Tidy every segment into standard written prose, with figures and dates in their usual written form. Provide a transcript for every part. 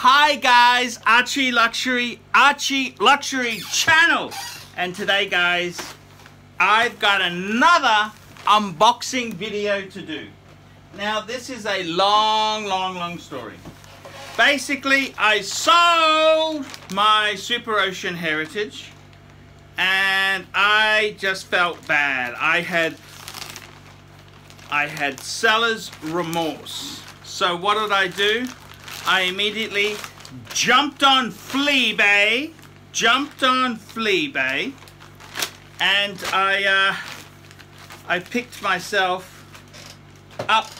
Hi guys, ArchieLuxury channel. And today guys, I've got another unboxing video to do. Now this is a long story. Basically, I sold my SuperOcean heritage and I just felt bad. I had seller's remorse. So what did I do? I immediately jumped on Fleabay, and I picked myself up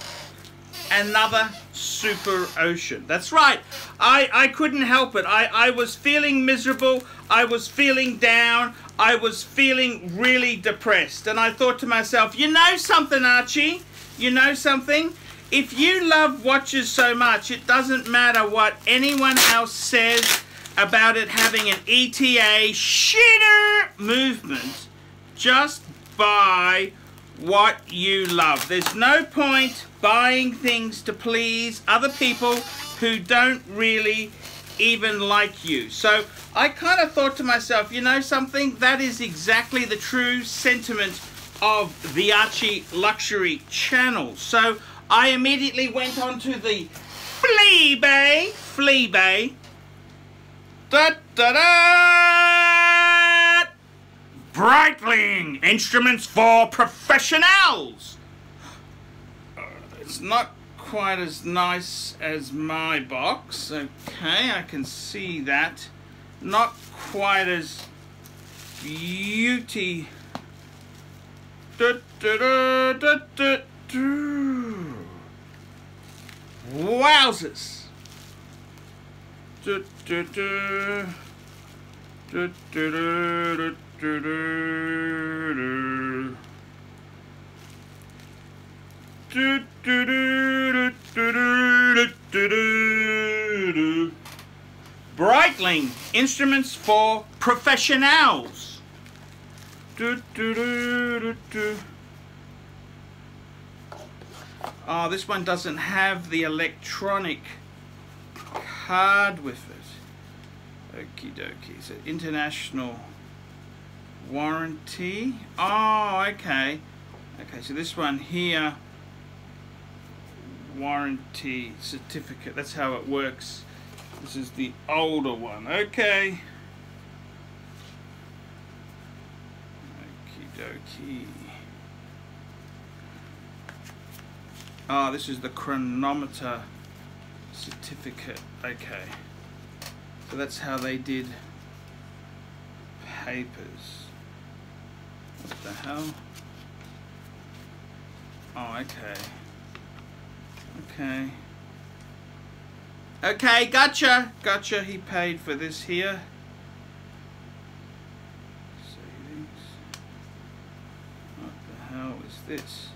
another SuperOcean. That's right. I couldn't help it. I was feeling miserable. I was feeling down. I was feeling really depressed. And I thought to myself, you know something, Archie? You know something? If you love watches so much, it doesn't matter what anyone else says about it having an ETA shitter movement. Just buy what you love. There's no point buying things to please other people who don't really even like you. So I kind of thought to myself, you know something? That is exactly the true sentiment of the ArchieLuxury channel. So I immediately went on to the Fleabay. Breitling, instruments for professionals. It's not quite as nice as my box. Okay, I can see that. Not quite as beauty. Wowzers. Breitling, instruments for professionals. Oh, this one doesn't have the electronic card with it. Okie dokie. It's an international warranty. Oh, okay. Okay, so this one here, warranty certificate. That's how it works. This is the older one. Okay. Okie dokie. Oh, this is the chronometer certificate. Okay. So that's how they did papers. What the hell? Oh, okay. Okay. Okay, gotcha. Gotcha. He paid for this here. Savings. What the hell is this?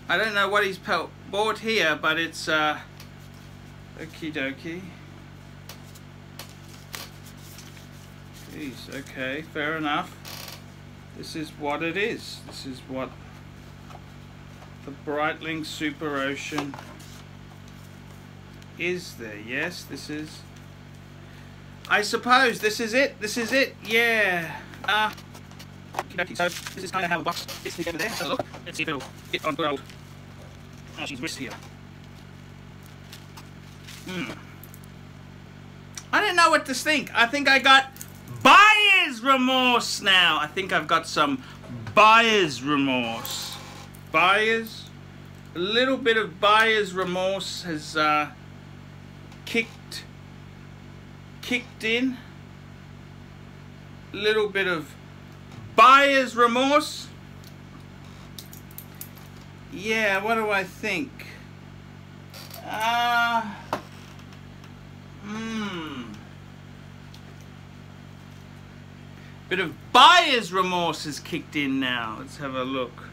I don't know what he's bought here, but it's okie dokie. Jeez, okay, fair enough. This is what it is. This is what the Breitling SuperOcean is there. Yes, this is. I suppose this is it. This is it. Yeah. Okay, so this is kind of how the box fits together there. So look, let's see if it'll fit on good old Archie's wrist here. I don't know what to think. I think I got buyer's remorse now. I think I've got some buyer's remorse. A little bit of buyer's remorse has kicked in. A little bit of buyer's remorse. Yeah, what do I think? Bit of buyer's remorse has kicked in now. Let's have a look.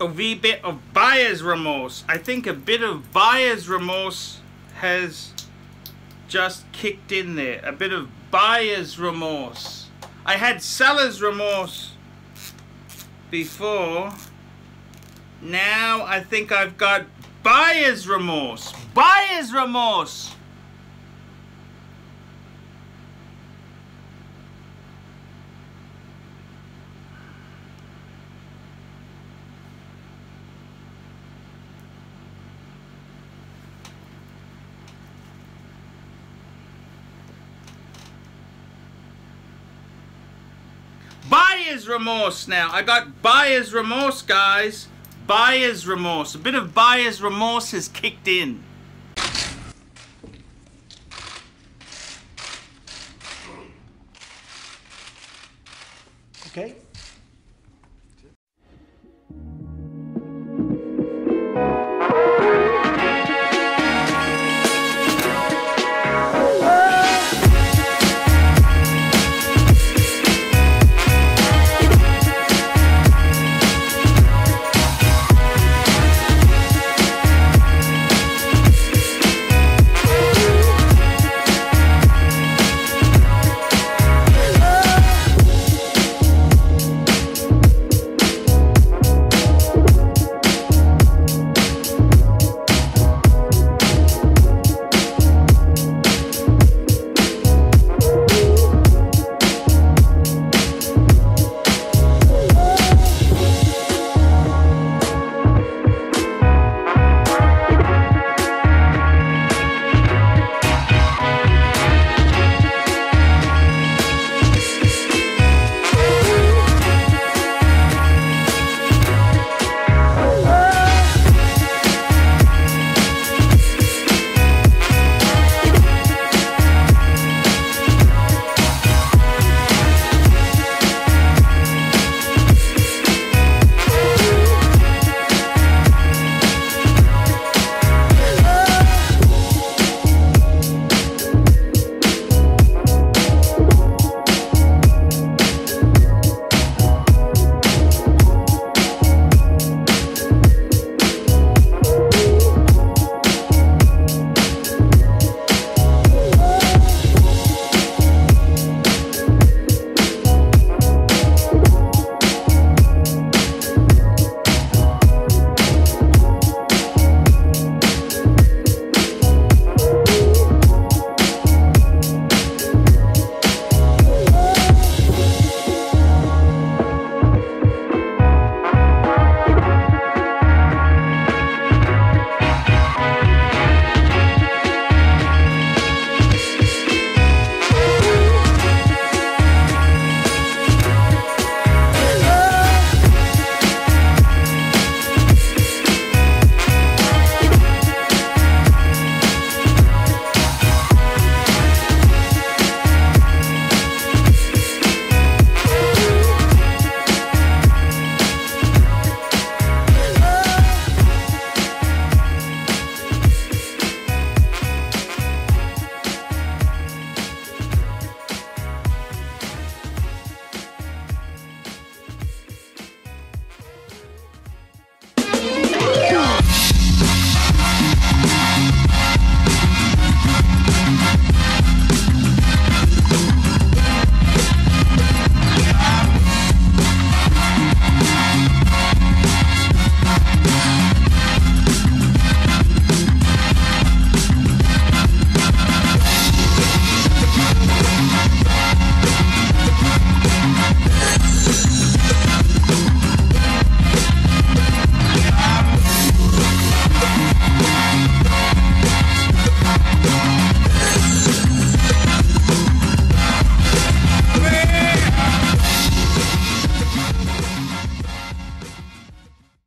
a wee bit of buyer's remorse. I think a bit of buyer's remorse has just kicked in there. A bit of buyer's remorse. I had seller's remorse before. Now I think I've got buyer's remorse. Buyer's remorse. Buyer's remorse now. I got buyer's remorse, guys. Buyer's remorse. A bit of buyer's remorse has kicked in. Okay.